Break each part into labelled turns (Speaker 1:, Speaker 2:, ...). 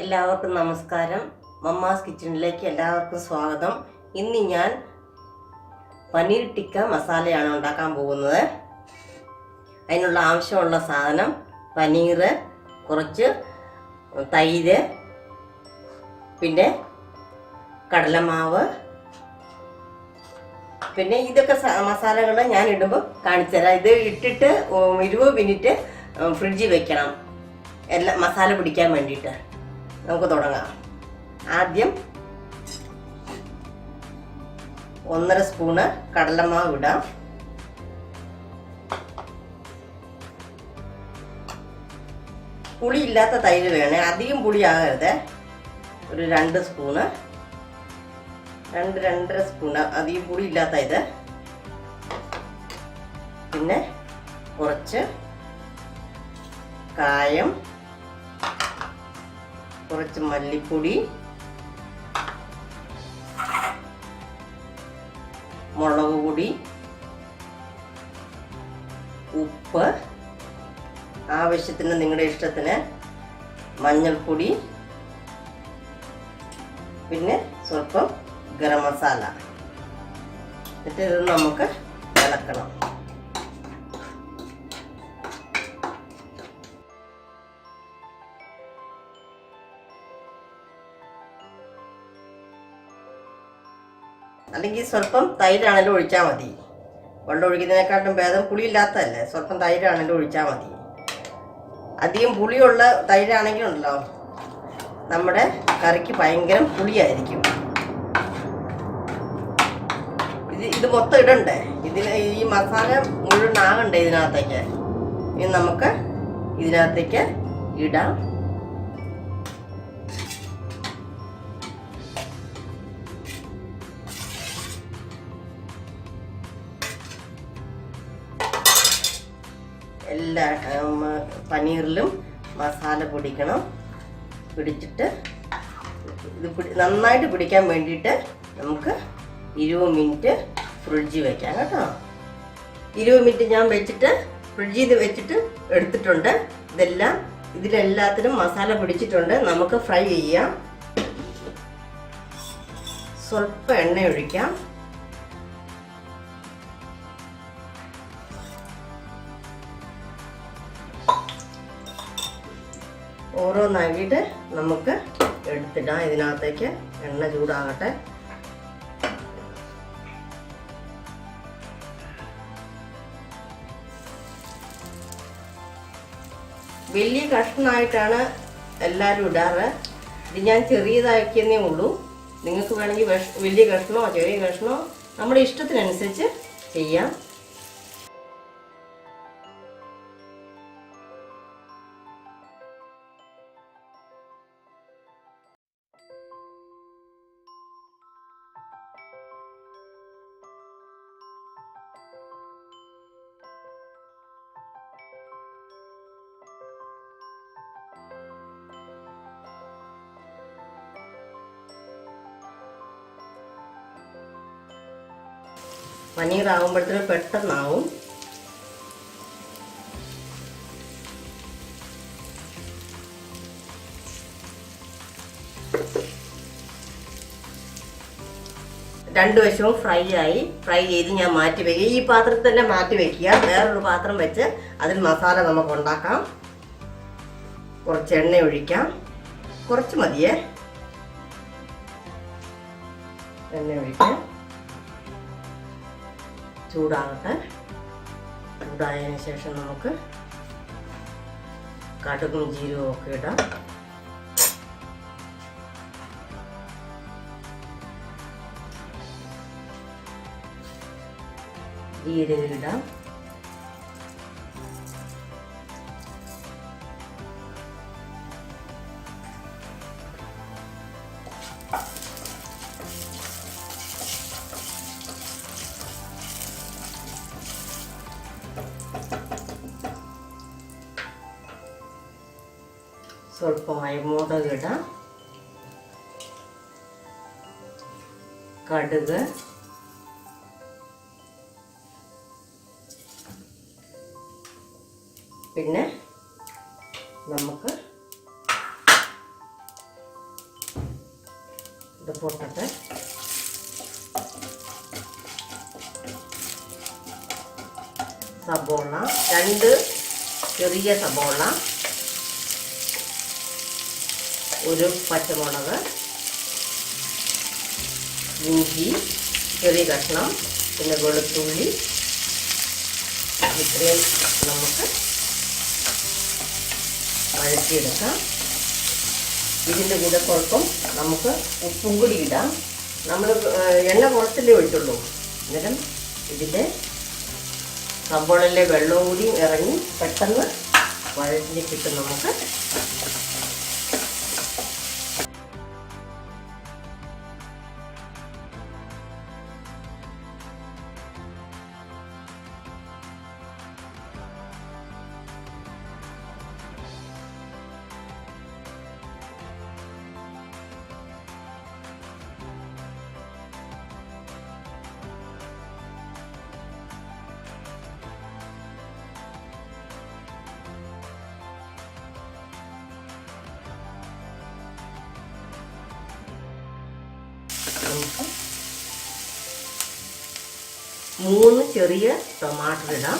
Speaker 1: എല്ലാവർക്കും നമസ്കാരം. മമ്മാസ് കിച്ചണിലേക്ക് എല്ലാവർക്കും സ്വാഗതം. ഇന്ന് ഞാൻ പനീർ ടിക്ക മസാലയാണ് ഉണ്ടാക്കാൻ പോകുന്നത്. അതിനുള്ള ആവശ്യമുള്ള സാധനം പനീർ, കുറച്ച് തൈര്, പിന്നെ കടലമാവ്, പിന്നെ ഇതൊക്കെ മസാലകൾ ഞാൻ ഇടുമ്പോൾ കാണിച്ചു തരാം. ഇത് ഇട്ടിട്ട് 20 മിനിറ്റ് ഫ്രിഡ്ജിൽ വെക്കണം, എല്ലാം മസാല പിടിക്കാൻ വേണ്ടിയിട്ട്. നമുക്ക് തുടങ്ങാം. ആദ്യം 1.5 സ്പൂണ് കടലമാവ് ഇടാം. പുളി ഇല്ലാത്ത തൈര് വേണേ, അധികം പുളി ആകരുത്. ഒരു 2 സ്പൂണ്, 2-2.5 സ്പൂണ് അധികം പുളി ഇല്ലാത്ത ഇത്. പിന്നെ കുറച്ച് കായം, കുറച്ച് മല്ലിപ്പൊടി, മുളക് പൊടി, ഉപ്പ് ആവശ്യത്തിന്, നിങ്ങളുടെ ഇഷ്ടത്തിന്, മഞ്ഞൾപ്പൊടി, പിന്നെ സ്വല്പം ഗരം മസാല. എന്നിട്ട് ഇത് നമുക്ക് ഇളക്കണം. അല്ലെങ്കിൽ സ്വല്പം തൈരാണെങ്കിലും ഒഴിച്ചാൽ മതി. വെള്ളം ഒഴിക്കുന്നതിനെക്കാട്ടും ഭേദം പുളിയില്ലാത്തതല്ലേ, സ്വല്പം തൈരാണെങ്കിലും ഒഴിച്ചാൽ മതി. അധികം പുളിയുള്ള തൈരാണെങ്കിലുണ്ടല്ലോ നമ്മുടെ കറിക്ക് ഭയങ്കര പുളിയായിരിക്കും. ഇത് മൊത്തം ഇടണ്ടേ, ഈ മസാല മുഴുവൻ ആകണ്ടേ ഇതിനകത്തേക്ക്. ഇനി നമുക്ക് ഇതിനകത്തേക്ക് ഇടാം. എല്ലാ പനീറിലും മസാല പിടിക്കണം. പിടിച്ചിട്ട് ഇത് നന്നായിട്ട് പിടിക്കാൻ വേണ്ടിയിട്ട് നമുക്ക് 20 മിനിറ്റ് ഫ്രിഡ്ജിൽ വെക്കാം കേട്ടോ. 20 മിനിറ്റ് ഞാൻ വെച്ചിട്ട് ഫ്രിഡ്ജിൽ വെച്ചിട്ട് എടുത്തിട്ടുണ്ട്. ഇതിലെല്ലാത്തിനും മസാല പിടിച്ചിട്ടുണ്ട്. നമുക്ക് ഫ്രൈ ചെയ്യാം. സ്വല്പം എണ്ണ ഒഴിക്കാം. ഓരോന്നാക്കിയിട്ട് നമുക്ക് എടുത്തിടാം. ഇതിനകത്തേക്ക് എണ്ണ ചൂടാകട്ടെ. വലിയ കഷ്ണമായിട്ടാണ് എല്ലാവരും ഇടാറ്. ഇത് ഞാൻ ചെറിയതാക്കിയെന്നേ ഉള്ളൂ. നിങ്ങൾക്ക് വേണമെങ്കിൽ വലിയ കഷ്ണമോ ചെറിയ കഷ്ണമോ നമ്മുടെ ഇഷ്ടത്തിനനുസരിച്ച് ചെയ്യാം. പനീർ ആകുമ്പോഴത്തേനും പെട്ടെന്നാവും. രണ്ടു വശവും ഫ്രൈ ചെയ്ത് ഞാൻ മാറ്റി വയ്ക്കുക. ഈ പാത്രത്തിൽ തന്നെ മാറ്റി വയ്ക്കുക. വേറൊരു പാത്രം വെച്ച് അതിൽ മസാല നമുക്ക് ഉണ്ടാക്കാം. കുറച്ച് എണ്ണ ഒഴിക്കാം. കുറച്ച് മതിയേ, എണ്ണ ഒഴിക്കാം. ചൂടാകട്ടെ. ചൂടായതിനു ശേഷം നമുക്ക് കടുകും ജീരകവും ഒക്കെ ഇടാം. ജീരകം ഇടാം. സ്വല്പം അരിമുളക് ഇടാം. കടുക്, പിന്നെ നമുക്ക് ഇത് പൊട്ടട്ടെ. സബോള, 2 ചെറിയ സബോള, 1 പച്ചമുളക്, ഇഞ്ചി ചെറിയ കഷ്ണം, പിന്നെ വെളുത്തുള്ളി. ഇത്രയും നമുക്ക് വഴറ്റിയെടുക്കാം. ഇതിൻ്റെ കൂടെ കുഴപ്പം നമുക്ക് ഉപ്പും കൂടി ഇടാം. നമ്മൾ എണ്ണ കുറച്ചല്ലേ ഒഴിച്ചുള്ളൂ. അന്നേരം ഇതിൻ്റെ സബോളയിലെ വെള്ളവും കൂടി ഇറങ്ങി പെട്ടെന്ന് വഴറ്റി കിട്ടും നമുക്ക്. നമുക്ക് 3 ചെറിയ ടൊമാറ്റോ ഇടാം.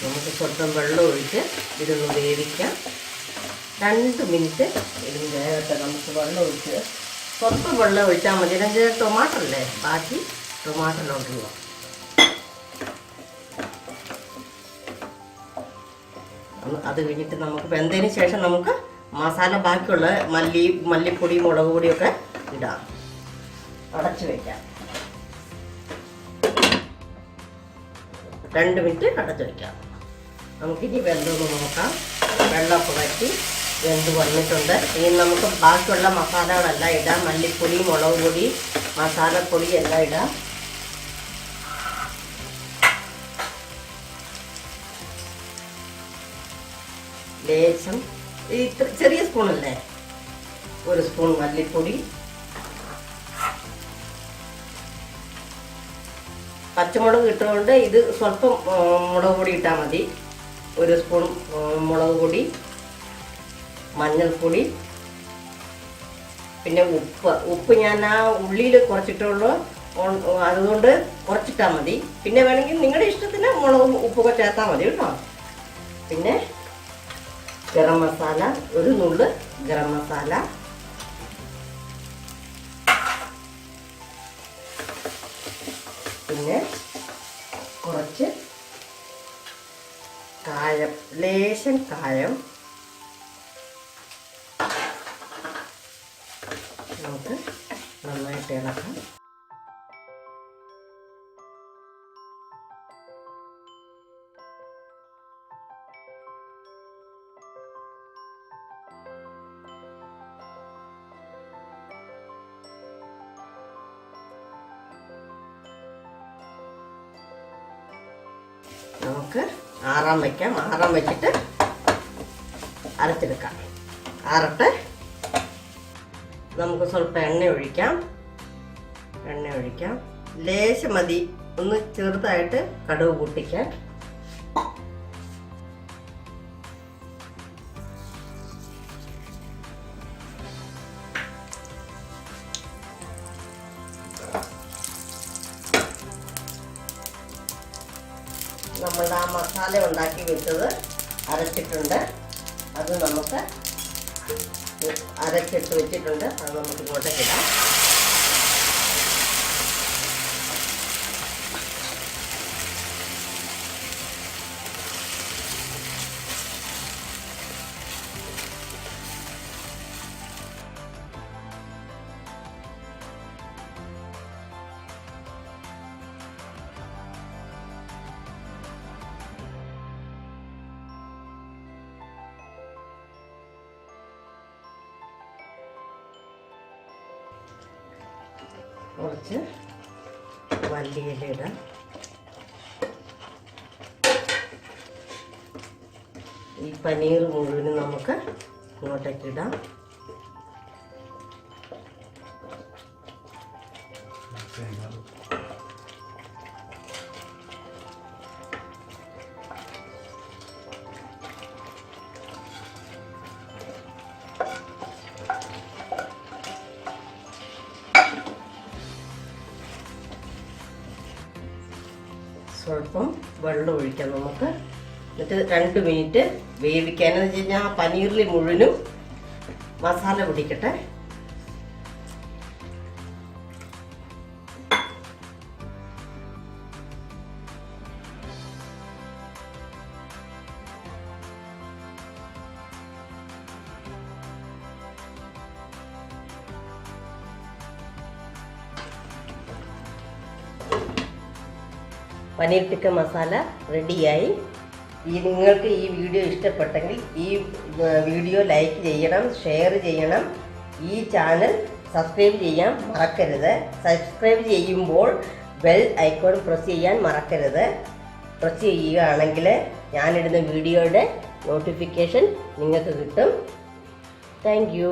Speaker 1: നമുക്ക് സ്വല്പം വെള്ളം ഒഴിച്ച് ഇതൊന്ന് വേവിക്കാം. 2 മിനിറ്റ് ഇതിന് വേഗത്തെ നമുക്ക് വെള്ളം ഒഴിച്ച് സ്വല്പം വെള്ളം ഒഴിച്ചാൽ മതി. ഇതിൻ്റെ ടൊമാറ്റോ അല്ലേ, ബാക്കി ടൊമാറ്റോയിലോട്ട് പോവാം. അത് കഴിഞ്ഞിട്ട് നമുക്ക് വെന്തതിന് ശേഷം നമുക്ക് മസാല ബാക്കിയുള്ള മല്ലിപ്പൊടി, മുളക് പൊടിയൊക്കെ ഇടാം. അടച്ചു വയ്ക്കാം. 2 മിനിറ്റ് അടച്ചു വയ്ക്കാം. നമുക്കിനി വെന്തോന്ന് നോക്കാം. വെള്ളമൊക്കെ വറ്റി വെന്ത് വന്നിട്ടുണ്ട്. ഇനി നമുക്ക് ബാക്കിയുള്ള മസാലകളെല്ലാം ഇടാം. മല്ലിപ്പൊടി, മുളക് പൊടി, മസാലപ്പൊടി എല്ലാം ഇടാം. ലേശം ഈ ചെറിയ സ്പൂണല്ലേ, 1 സ്പൂൺ മല്ലിപ്പൊടി, പച്ചമുളക് ഇട്ടുകൊണ്ട് ഇത് സ്വല്പം മുളക് പൊടി ഇട്ടാൽ മതി. 1 സ്പൂൺ മുളക് പൊടി, മഞ്ഞൾപ്പൊടി, പിന്നെ ഉപ്പ് ഞാൻ ആ ഉള്ളിയിൽ കുറച്ചിട്ടുള്ളൂ, അതുകൊണ്ട് കുറച്ചിട്ടാൽ മതി. പിന്നെ വേണമെങ്കിൽ നിങ്ങളുടെ ഇഷ്ടത്തിന് മുളകും ഉപ്പൊക്കെ ചേർത്താൽ മതി കേട്ടോ. പിന്നെ ഗരം മസാല, 1 നുള്ള് ഗരം മസാല, പിന്നെ കുറച്ച് കായം, ലേശം കായം. നമുക്ക് നന്നായിട്ട് ഇളക്കാം. നമുക്ക് ആറാൻ വയ്ക്കാം. ആറാൻ വെച്ചിട്ട് അരച്ചെടുക്കാം. ആറട്ടെ. നമുക്ക് സ്വല്പം എണ്ണ ഒഴിക്കാം. ലേശം മതി, ഒന്ന് ചെറുതായിട്ട് കടുക് പൊട്ടിക്കാൻ. നമ്മളുടെ ആ മസാല ഉണ്ടാക്കി വെച്ചത് അരച്ചിട്ടുണ്ട്. അത് നമുക്ക് അരച്ചിട്ട് വെച്ചിട്ടുണ്ട്. അത് നമുക്ക് ഇങ്ങോട്ടേക്ക് ഇടാം. കുറച്ച് മല്ലിയില ഇടാം. ഈ പനീർ മുഴുവനും നമുക്ക് ഇങ്ങോട്ടേക്ക് ഇടാം. സ്വല്പം വെള്ളം ഒഴിക്കാം നമുക്ക്. എന്നിട്ട് 2 മിനിറ്റ് വേവിക്കാൻ. എന്ന് വെച്ച് കഴിഞ്ഞാൽ പനീറിൽ മുഴുവനും മസാല പിടിക്കട്ടെ. പനീർ ടിക്ക മസാല റെഡിയായി. നിങ്ങൾക്ക് ഈ വീഡിയോ ഇഷ്ടപ്പെട്ടെങ്കിൽ ഈ വീഡിയോ ലൈക്ക് ചെയ്യണം, ഷെയർ ചെയ്യണം. ഈ ചാനൽ സബ്സ്ക്രൈബ് ചെയ്യാൻ മറക്കരുത്. സബ്സ്ക്രൈബ് ചെയ്യുമ്പോൾ ബെൽ ഐക്കോൺ പ്രസ് ചെയ്യാൻ മറക്കരുത്. പ്രസ് ചെയ്യുകയാണെങ്കിൽ ഞാനിടുന്ന വീഡിയോയുടെ നോട്ടിഫിക്കേഷൻ നിങ്ങൾക്ക് കിട്ടും. Thank you.